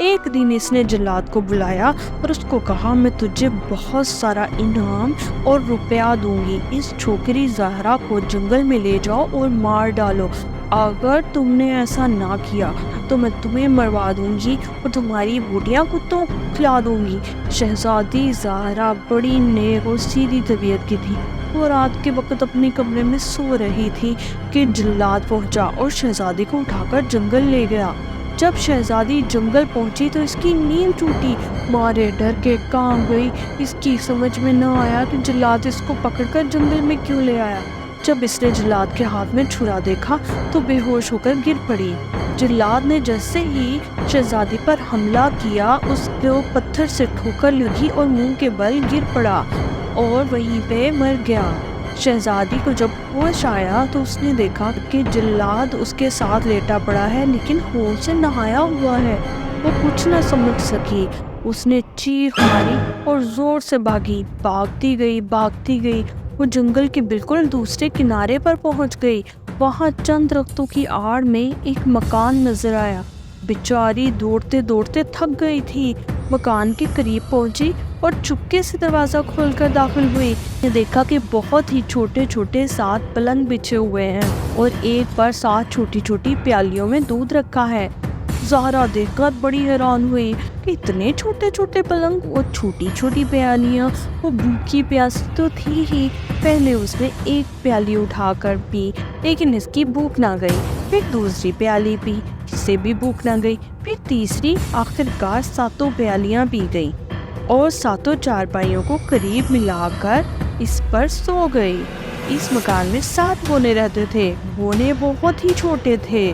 ایک دن اس نے جلاد کو بلایا اور اس کو کہا میں تجھے بہت سارا انعام اور روپیہ دوں گی، اس چھوکری زہرا کو جنگل میں لے جاؤ اور مار ڈالو، اگر تم نے ایسا نہ کیا تو میں تمہیں مروا دوں گی اور تمہاری بوٹیاں کتوں کو کھلا دوں گی۔ شہزادی زہرا بڑی نیک اور سیدھی طبیعت کی تھی، وہ رات کے وقت اپنے کمرے میں سو رہی تھی کہ جلاد پہنچا اور شہزادی کو اٹھا کر جنگل لے گیا۔ جب شہزادی جنگل پہنچی تو اس کی نیند ٹوٹی، مارے ڈر کے کانپ گئی۔ اس کی سمجھ میں نہ آیا کہ جلاد اس کو پکڑ کر جنگل میں کیوں لے آیا۔ جب اس نے جلاد کے ہاتھ میں چھرا دیکھا تو بے ہوش ہو کر گر پڑی۔ جلاد نے جیسے ہی شہزادی پر حملہ کیا اس کو پتھر سے ٹھوکر لگی اور منہ کے بل گر پڑا اور وہیں پہ مر گیا۔ شہزادی کو جب ہوش آیا تو اس نے دیکھا کہ جلاد اس کے ساتھ لیٹا پڑا ہے لیکن ہوش سے نہایا ہوا ہے۔ وہ کچھ نہ سمجھ سکی، اس نے چیخ ماری اور زور سے بھاگتی گئی۔ وہ جنگل کے بالکل دوسرے کنارے پر پہنچ گئی۔ وہاں چند درختوں کی آڑ میں ایک مکان نظر آیا۔ بیچاری دوڑتے دوڑتے تھک گئی تھی، مکان کے قریب پہنچی اور چپکے سے دروازہ کھول کر داخل ہوئی۔ نے دیکھا کہ بہت ہی چھوٹے چھوٹے 7 پلنگ بچھے ہوئے ہیں اور ایک پر 7 چھوٹی چھوٹی پیالیوں میں دودھ رکھا ہے۔ زہرا دیکھ کر بڑی حیران ہوئی کہ اتنے چھوٹے چھوٹے پلنگ اور چھوٹی چھوٹی پیالیاں۔ وہ بھوکی پیاسی تو تھی ہی، پہلے اس نے ایک پیالی اٹھا کر پی لیکن اس کی بھوک نہ گئی، پھر دوسری پیالی پی، اس سے بھی بھوک نہ گئی، پھر تیسری، آخرکار 7 پیالیاں پی گئی اور 7 چارپائیوں کو قریب ملا کر اس پر سو گئی۔ اس مکان میں 7 بونے رہتے تھے، بونے بہت ہی چھوٹے تھے،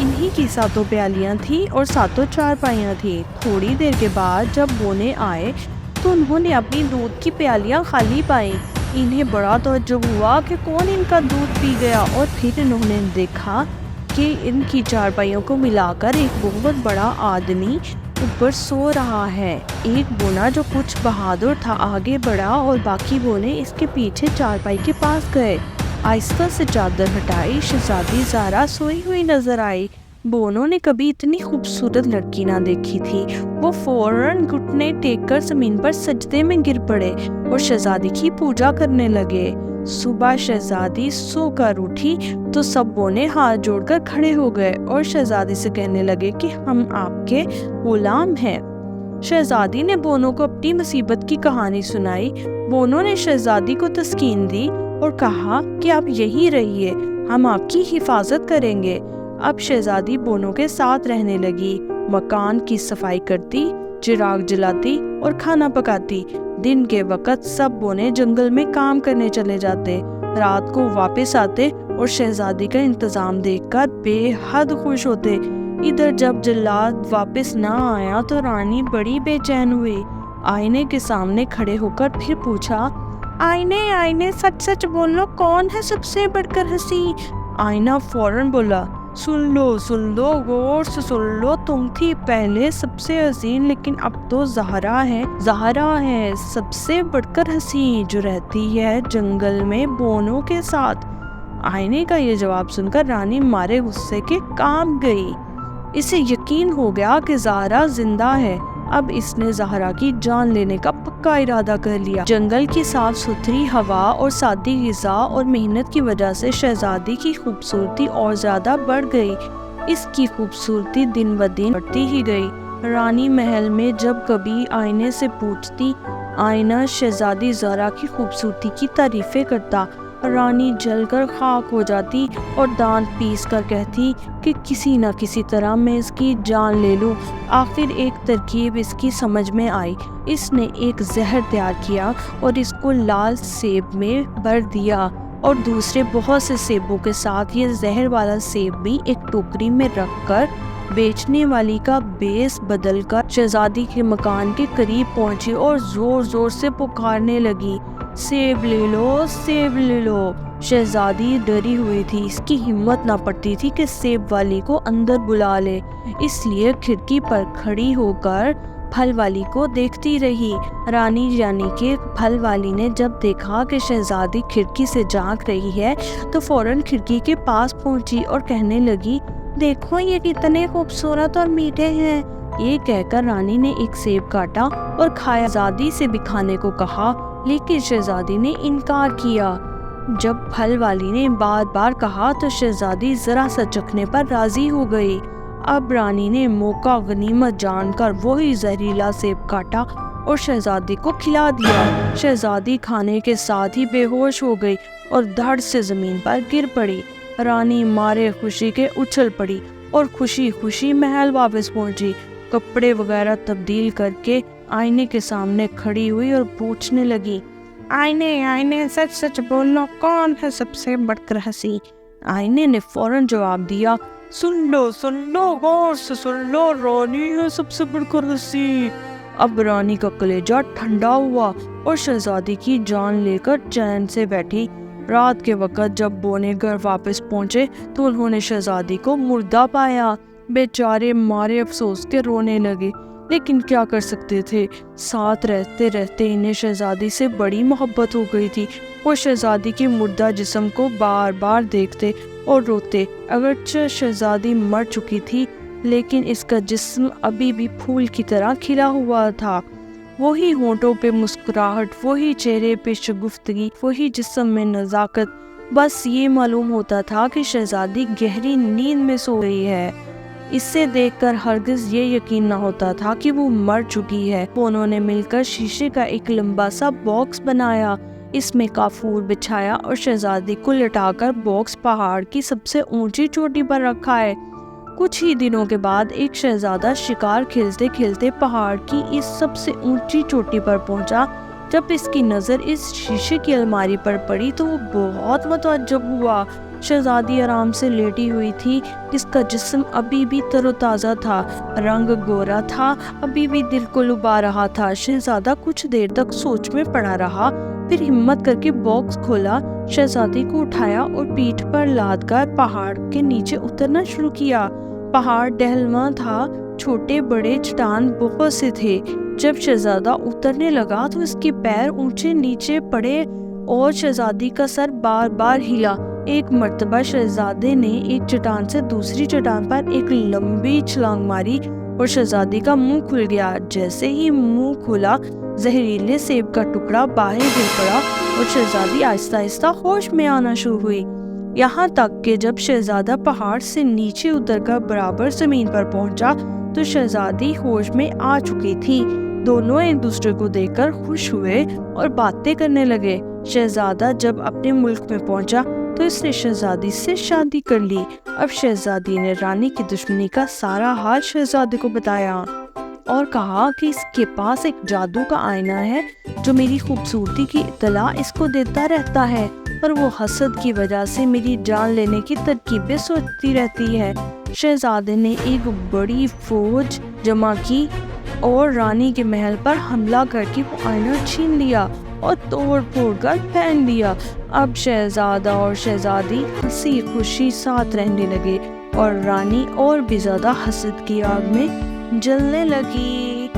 انہی کی 7 پیالیاں تھیں اور 7 چارپائیاں تھیں۔ تھوڑی دیر کے بعد جب بونے آئے تو انہوں نے اپنی دودھ کی پیالیاں خالی پائیں۔ انہیں بڑا تعجب ہوا کہ کون ان کا دودھ پی گیا، اور پھر انہوں نے دیکھا کہ ان کی چارپائیوں کو ملا کر ایک بہت بڑا آدمی اوپر سو رہا ہے۔ ایک بونا جو کچھ بہادر تھا آگے بڑھا اور باقی بونے اس کے پیچھے چارپائی کے پاس گئے۔ آہستہ سے چادر ہٹائی، شہزادی زہرا سوئی ہوئی نظر آئی۔ بونوں نے کبھی اتنی خوبصورت لڑکی نہ دیکھی تھی۔ وہ فوراً گھٹنے ٹیک کر زمین پر سجدے میں گر پڑے اور شہزادی کی پوجا کرنے لگے۔ صبح شہزادی سو کر اٹھی تو سب بونے ہاتھ جوڑ کر کھڑے ہو گئے اور شہزادی سے کہنے لگے کہ ہم آپ کے غلام ہیں۔ شہزادی نے بونوں کو اپنی مصیبت کی کہانی سنائی۔ بونوں نے شہزادی کو تسکین دی اور کہا کہ آپ یہی رہیے، ہم آپ کی حفاظت کریں گے۔ اب شہزادی بونوں کے ساتھ رہنے لگی، مکان کی صفائی کرتی، چراغ جلاتی اور کھانا پکاتی۔ دن کے وقت سب بونے جنگل میں کام کرنے چلے جاتے، رات کو واپس آتے اور شہزادی کا انتظام دیکھ کر بے حد خوش ہوتے۔ ادھر جب جلاد واپس نہ آیا تو رانی بڑی بے چین ہوئی۔ آئینے کے سامنے کھڑے ہو کر پھر پوچھا، آئینے سچ سچ بولو، کون ہے سب سے بڑھ کر حسین؟ آئینہ فوراً بولا، سن لو غور سے سن لو، تم تھی پہلے سب سے حسین لیکن اب تو زہرا ہے سب سے بڑھ کر حسین، جو رہتی ہے جنگل میں بونوں کے ساتھ۔ آئینے کا یہ جواب سن کر رانی مارے غصے کے کانپ گئی۔ اسے یقین ہو گیا کہ زہرا زندہ ہے۔ اب اس نے زہرا کی جان لینے کا پکا ارادہ کر لیا۔ جنگل کی صاف ستھری ہوا اور سادی غذا اور محنت کی وجہ سے شہزادی کی خوبصورتی اور زیادہ بڑھ گئی۔ اس کی خوبصورتی دن بدن بڑھتی ہی گئی۔ رانی محل میں جب کبھی آئینے سے پوچھتی، آئینہ شہزادی زہرا کی خوبصورتی کی تعریفیں کرتا، رانی جل کر خاک ہو جاتی اور دانت پیس کر کہتی کہ کسی نہ کسی طرح میں اس کی جان لے لوں۔ آخر ایک ترکیب اس کی سمجھ میں آئی۔ اس نے ایک زہر تیار کیا اور اس کو لال سیب میں بھر دیا اور دوسرے بہت سے سیبوں کے ساتھ یہ زہر والا سیب بھی ایک ٹوکری میں رکھ کر بیچنے والی کا بیس بدل کر شہزادی کے مکان کے قریب پہنچی اور زور زور سے پکارنے لگی، سیب لے لو۔ شہزادی ڈری ہوئی تھی، اس کی ہمت نہ پڑتی تھی کہ سیب والی کو اندر بلا لے، اس لیے کھڑکی پر کھڑی ہو کر پھل والی کو دیکھتی رہی۔ رانی یعنی کہ پھل والی نے جب دیکھا کہ شہزادی کھڑکی سے جھانک رہی ہے تو فوراً کھڑکی کے پاس پہنچی اور کہنے لگی، دیکھو یہ کتنے خوبصورت اور میٹھے ہیں۔ یہ کہہ کر رانی نے ایک سیب کاٹا اور کھایا۔ شہزادی سے بھی کھانے کو کہا لیکن شہزادی نے انکار کیا۔ جب پھل والی نے بار بار کہا تو شہزادی ذرا سا چکھنے پر راضی ہو گئی۔ اب رانی نے موقع غنیمت جان کر وہی زہریلا سیب کاٹا اور شہزادی کو کھلا دیا۔ شہزادی کھانے کے ساتھ ہی بے ہوش ہو گئی اور دھڑ سے زمین پر گر پڑی۔ رانی مارے خوشی کے اچھل پڑی اور خوشی خوشی محل واپس پہنچی۔ کپڑے وغیرہ تبدیل کر کے آئینے کے سامنے کھڑی ہوئی اور پوچھنے لگی، آئینے سچ سچ بولو، کون ہے سب سے بڑھ کر ہنسی؟ آئینے نے فوراً جواب دیا، سن لو غور سے سن لو، رانی ہے سب سے بڑھ کر ہنسی۔ اب رانی کا کلیجہ ٹھنڈا ہوا اور شہزادی کی جان لے کر چین سے بیٹھی۔ رات کے وقت جب بونے گھر واپس پہنچے تو انہوں نے شہزادی کو مردہ پایا۔ بیچارے مارے افسوس کے رونے لگے، لیکن کیا کر سکتے تھے؟ ساتھ رہتے رہتے انہیں شہزادی سے بڑی محبت ہو گئی تھی۔ وہ شہزادی کے مردہ جسم کو بار بار دیکھتے اور روتے۔ اگرچہ شہزادی مر چکی تھی لیکن اس کا جسم ابھی بھی پھول کی طرح کھلا ہوا تھا۔ وہی ہونٹوں پہ مسکراہٹ، وہی چہرے پہ شگفتگی، وہی جسم میں نزاکت۔ بس یہ معلوم ہوتا تھا کہ شہزادی گہری نیند میں سو گئی ہے۔ اسے دیکھ کر ہرگز یہ یقین نہ ہوتا تھا کہ وہ مر چکی ہے۔ انہوں نے مل کر شیشے کا ایک لمبا سا باکس بنایا، اس میں کافور بچھایا اور شہزادی کو لٹا کر باکس پہاڑ کی سب سے اونچی چوٹی پر رکھا ہے۔ کچھ ہی دنوں کے بعد ایک شہزادہ شکار کھیلتے کھیلتے پہاڑ کی اس سب سے اونچی چوٹی پر پہنچا۔ جب اس کی نظر اس شیشے کی الماری پر پڑی تو وہ بہت متعجب ہوا۔ شہزادی آرام سے لیٹی ہوئی تھی، جس کا جسم ابھی بھی تر و تازہ تھا، رنگ گورا تھا، ابھی بھی دل کو لبھا رہا تھا۔ شہزادہ کچھ دیر تک سوچ میں پڑا رہا، پھر ہمت کر کے باکس کھولا، شہزادی کو اٹھایا اور پیٹھ پر لاد کر پہاڑ کے نیچے اترنا شروع کیا۔ پہاڑ ڈھلواں تھا، چھوٹے بڑے چٹان بہت سے تھے۔ جب شہزادہ اترنے لگا تو اس کے پیر اونچے نیچے پڑے اور شہزادی کا سر بار بار ہلا۔ ایک مرتبہ شہزادے نے ایک چٹان سے دوسری چٹان پر ایک لمبی چھلانگ ماری اور شہزادی کا منہ کھل گیا۔ جیسے ہی منہ کھلا، زہریلے سیب کا ٹکڑا باہر گر پڑا اور شہزادی آہستہ آہستہ ہوش میں آنا شروع ہوئی۔ یہاں تک کہ جب شہزادہ پہاڑ سے نیچے اتر کر برابر زمین پر پہنچا تو شہزادی ہوش میں آ چکی تھی۔ دونوں ایک دوسرے کو دیکھ کر خوش ہوئے اور باتیں کرنے لگے۔ شہزادہ جب اپنے ملک میں پہنچا تو اس نے شہزادی سے شادی کر لی۔ اب شہزادی نے رانی کی دشمنی کا سارا حال شہزادے کو بتایا اور کہا کہ اس کے پاس ایک جادو کا آئینہ ہے جو میری خوبصورتی کی اطلاع اس کو دیتا رہتا ہے، اور وہ حسد کی وجہ سے میری جان لینے کی ترکیبیں سوچتی رہتی ہے۔ شہزادے نے ایک بڑی فوج جمع کی اور رانی کے محل پر حملہ کر کے وہ آئینہ چھین لیا اور توڑ پھوڑ کر پھینک دیا۔ اب شہزادہ اور شہزادی ہنسی خوشی ساتھ رہنے لگے اور رانی اور بھی زیادہ حسد کی آگ میں جلنے لگی۔